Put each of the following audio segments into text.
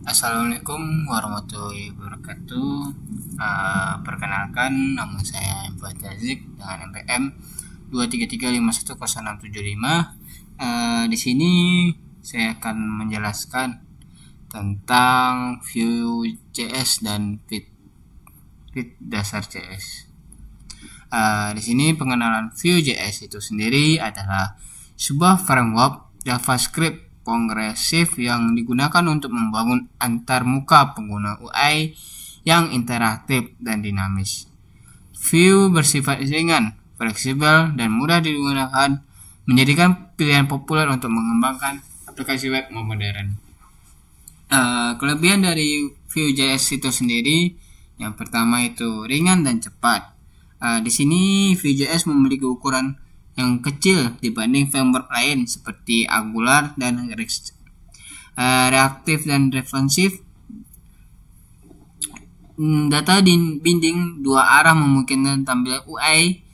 Assalamualaikum warahmatullahi wabarakatuh. Perkenalkan, nama saya Fuad Tazik dengan NPM 233510675. Di sini saya akan menjelaskan tentang Vue.js dan Fit dasar JS. Di sini pengenalan Vue.js itu sendiri adalah sebuah framework JavaScript progresif yang digunakan untuk membangun antarmuka pengguna UI yang interaktif dan dinamis. Vue bersifat ringan, fleksibel, dan mudah digunakan, menjadikan pilihan populer untuk mengembangkan aplikasi web modern. Kelebihan dari Vue.js itu sendiri, yang pertama itu ringan dan cepat. Di sini Vue.js memiliki ukuran yang kecil dibanding framework lain seperti Angular dan React. Reaktif dan responsif. Data binding dua arah memungkinkan tampilan UI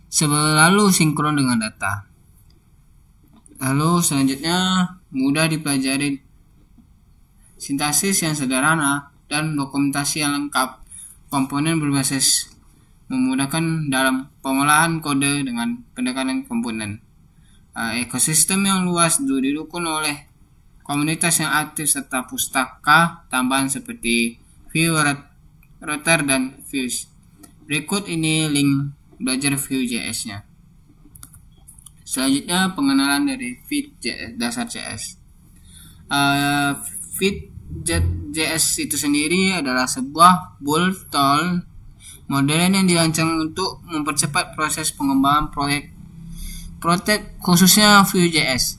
selalu sinkron dengan data. Lalu selanjutnya mudah dipelajari, sintaksis yang sederhana dan dokumentasi yang lengkap. Komponen berbasis memudahkan dalam pengolahan kode dengan pendekatan komponen. Ekosistem yang luas didukung oleh komunitas yang aktif serta pustaka tambahan seperti Vue, Router, dan Vue. Berikut ini link belajar Vue.js-nya. Selanjutnya pengenalan dari Fit dasar JS. Fit.js itu sendiri adalah sebuah bolt-on modern yang dirancang untuk mempercepat proses pengembangan proyek khususnya Vue.js.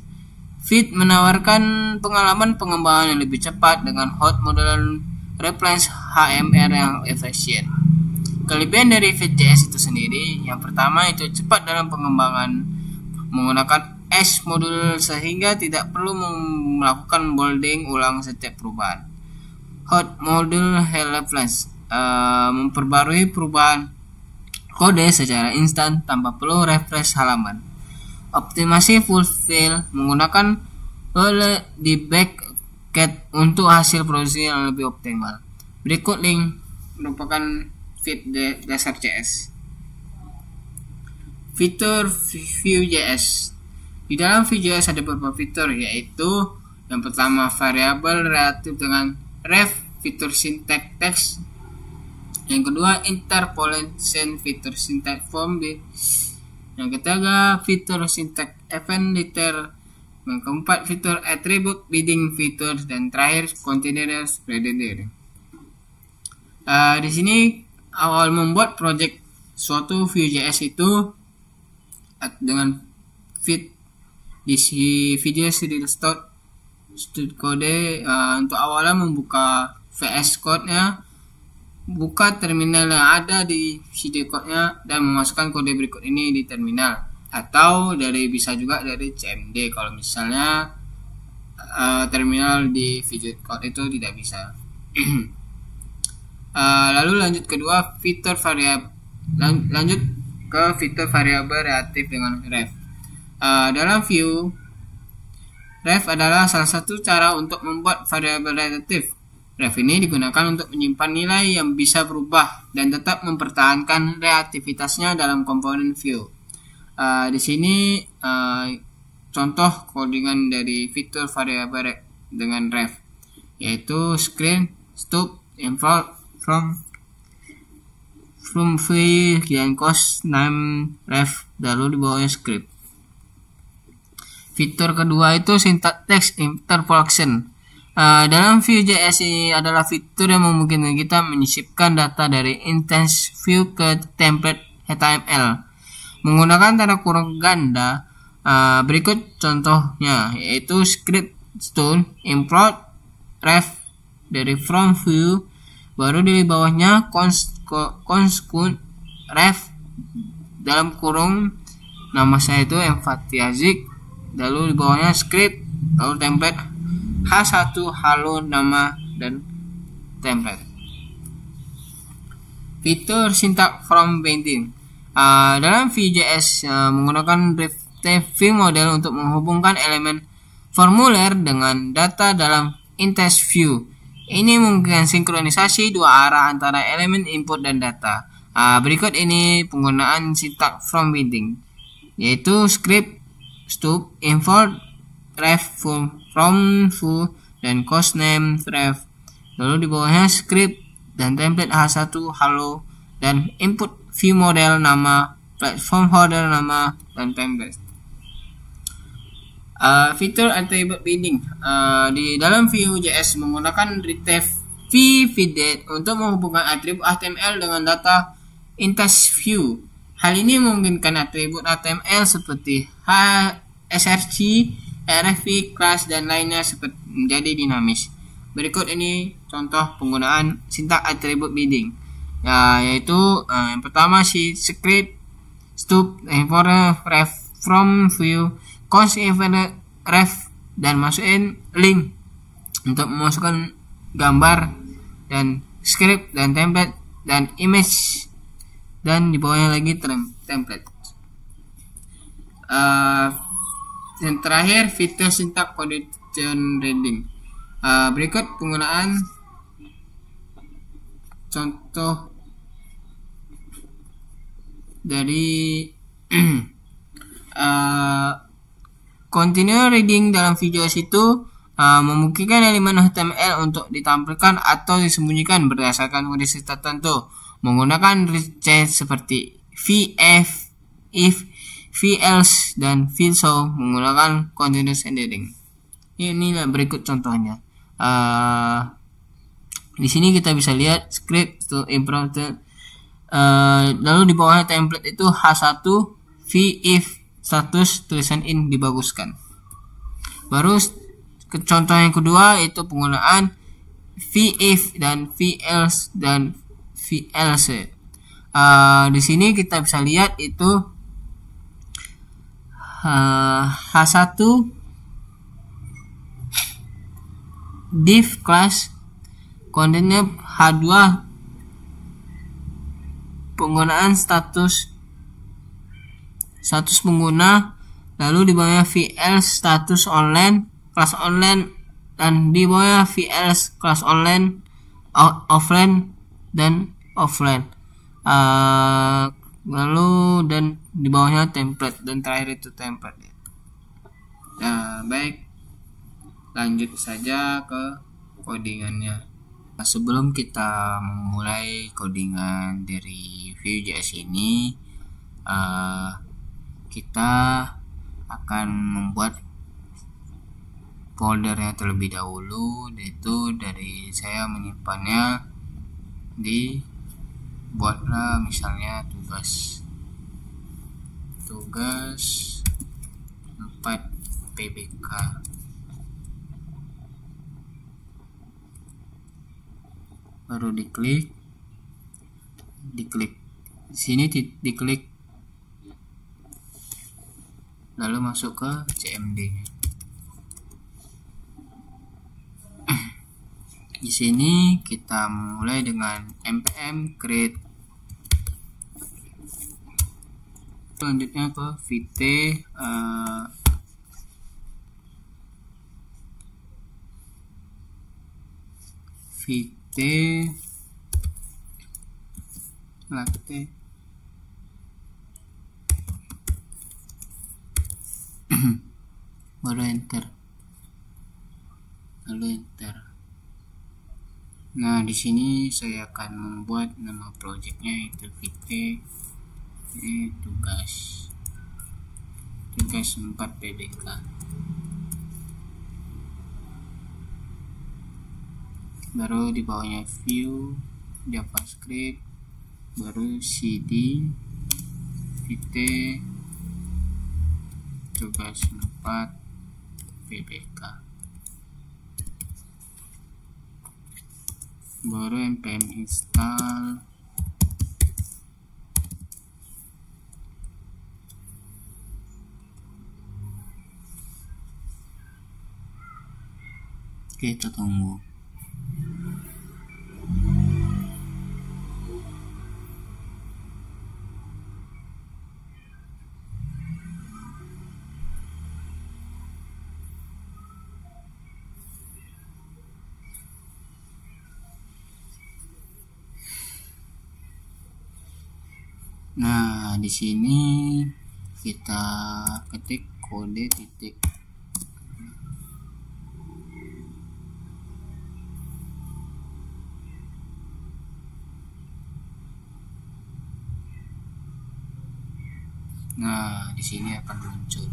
Fit menawarkan pengalaman pengembangan yang lebih cepat dengan hot modern reference HTML yang efisien. Kelebihan dari Fit.js itu sendiri, yang pertama itu cepat dalam pengembangan menggunakan S modul sehingga tidak perlu melakukan bolding ulang setiap perubahan. Hot module reference memperbarui perubahan kode secara instan tanpa perlu refresh halaman. Optimasi full fill menggunakan di backend untuk hasil produksi yang lebih optimal. Berikut link merupakan Fit dasar JS. Fitur Vue.js. Di dalam Vue.js ada beberapa fitur, yaitu yang pertama variabel relatif dengan ref, fitur syntax text. Yang kedua, interpolation, fitur syntax form. Yang ketiga, fitur syntax event editor. Yang keempat, fitur attribute bidding fitur, dan terakhir continuous predictor. Di sini awal membuat project suatu Vue.js itu dengan Fit di video start kode. Untuk awalnya membuka VS Code-nya, buka terminal yang ada di CD code-nya dan memasukkan kode berikut ini di terminal, atau bisa juga dari CMD kalau misalnya terminal di video code itu tidak bisa. Lalu lanjut kedua, fitur variabel. Lanjut ke fitur variabel reaktif dengan ref. Dalam Vue, ref adalah salah satu cara untuk membuat variabel reaktif. Ref ini digunakan untuk menyimpan nilai yang bisa berubah dan tetap mempertahankan reaktivitasnya dalam komponen Vue. Di sini contoh codingan dari fitur variabel dengan ref, yaitu screen, stop, import from Vue, dan cost name ref, lalu di bawahnya script. Fitur kedua itu syntax text interpolation. Dalam Vue.js ini adalah fitur yang memungkinkan kita menyisipkan data dari instance Vue ke template HTML menggunakan tanda kurung ganda. Berikut contohnya, yaitu script stone import ref dari from Vue, baru di bawahnya const ref dalam kurung nama saya itu Tazik, lalu di bawahnya script, lalu template H1 halo nama dan template. Fitur syntax from binding. Dalam Vue.js menggunakan Vue model untuk menghubungkan elemen formulir dengan data dalam instance Vue. Ini memungkinkan sinkronisasi dua arah antara elemen input dan data. Berikut ini penggunaan sintak from binding, yaitu script, stub, import, ref, from, foo, dan course name, ref. Lalu di bawahnya script dan template H1, halo, dan input view model nama, platform holder nama, dan template. Fitur attribute binding di dalam Vue.js menggunakan retrieve vfeed untuk menghubungkan atribut HTML dengan data intas view. Hal ini memungkinkan atribut HTML seperti src, rfv, class, dan lainnya menjadi dinamis. Berikut ini contoh penggunaan sintak attribute binding, yaitu yang pertama script, stub, import, ref, from, view, const infinite ref, dan masukin link untuk memasukkan gambar, dan script, dan template, dan image, dan di bawahnya lagi template. Dan terakhir fitur sintak condition reading. Berikut penggunaan contoh dari continue reading dalam Vue.js itu memungkinkan elemen HTML untuk ditampilkan atau disembunyikan berdasarkan kondisi tertentu menggunakan regex seperti vf, if, velse, dan vso menggunakan continuous ending. Inilah berikut contohnya. Di sini kita bisa lihat script to improve, lalu di bawahnya template itu h1 v-if status tulisan in dibaguskan. Baru contoh yang kedua itu penggunaan v-if dan v-else dan v-else. Di sini kita bisa lihat itu h1 div class, kontennya h2 penggunaan status pengguna, lalu di bawahnya velse status online, kelas online, dan di bawahnya velse kelas online, offline, dan offline. Lalu dan di bawahnya template, dan terakhir itu template. Baik, lanjut saja ke codingannya. Sebelum kita memulai codingan dari Vue.js ini, kita akan membuat foldernya terlebih dahulu, yaitu dari saya menyimpannya di buatlah misalnya tugas 4 pbk. Baru diklik sini, diklik, lalu masuk ke cmd. Di sini kita mulai dengan npm create, selanjutnya ke vt latte baru enter, lalu enter. Nah, di sini saya akan membuat nama projectnya yaitu vt tugas 4 pbk. Baru di bawahnya view javascript, baru cd vt tugas 4 pbk, baru npm install, kita tunggu. Nah, di sini kita ketik kode titik. Nah, di sini akan muncul.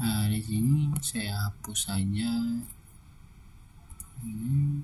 Nah, di sini saya hapus saja ini.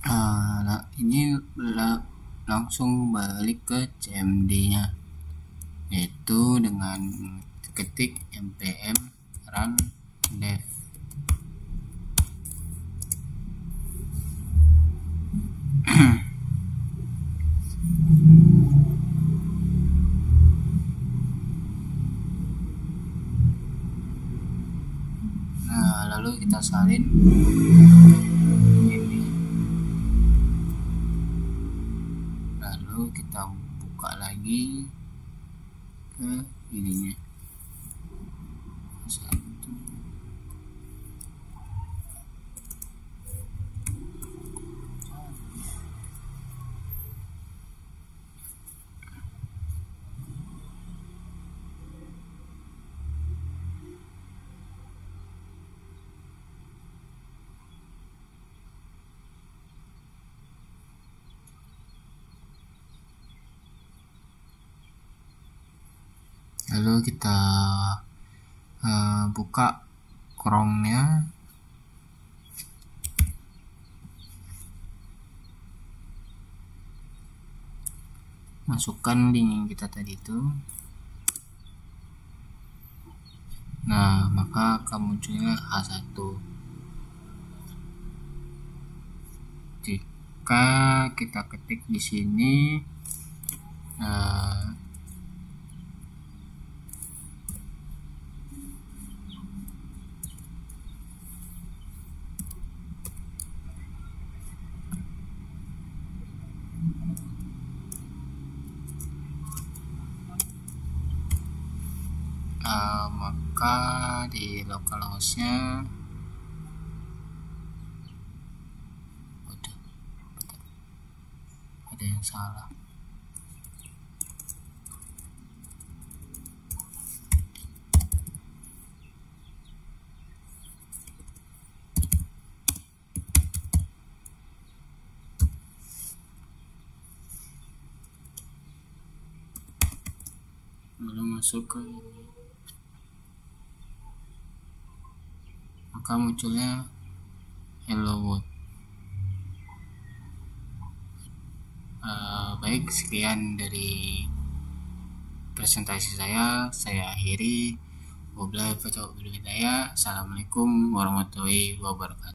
Nah, ini langsung balik ke CMD-nya, yaitu dengan ketik npm run dev. Nah, lalu kita salin ini, lalu kita buka lagi ke ininya. Satu. Lalu kita buka Chrome-nya. Masukkan link yang kita tadi itu. Nah, maka akan munculnya H1. Jika kita ketik di sini maka di localhost-nya ada yang salah. Lalu masuk ke ini, maka munculnya hello world. Baik, sekian dari presentasi saya akhiri. Wabillahi taufiq wal hidayah. Assalamualaikum warahmatullahi wabarakatuh.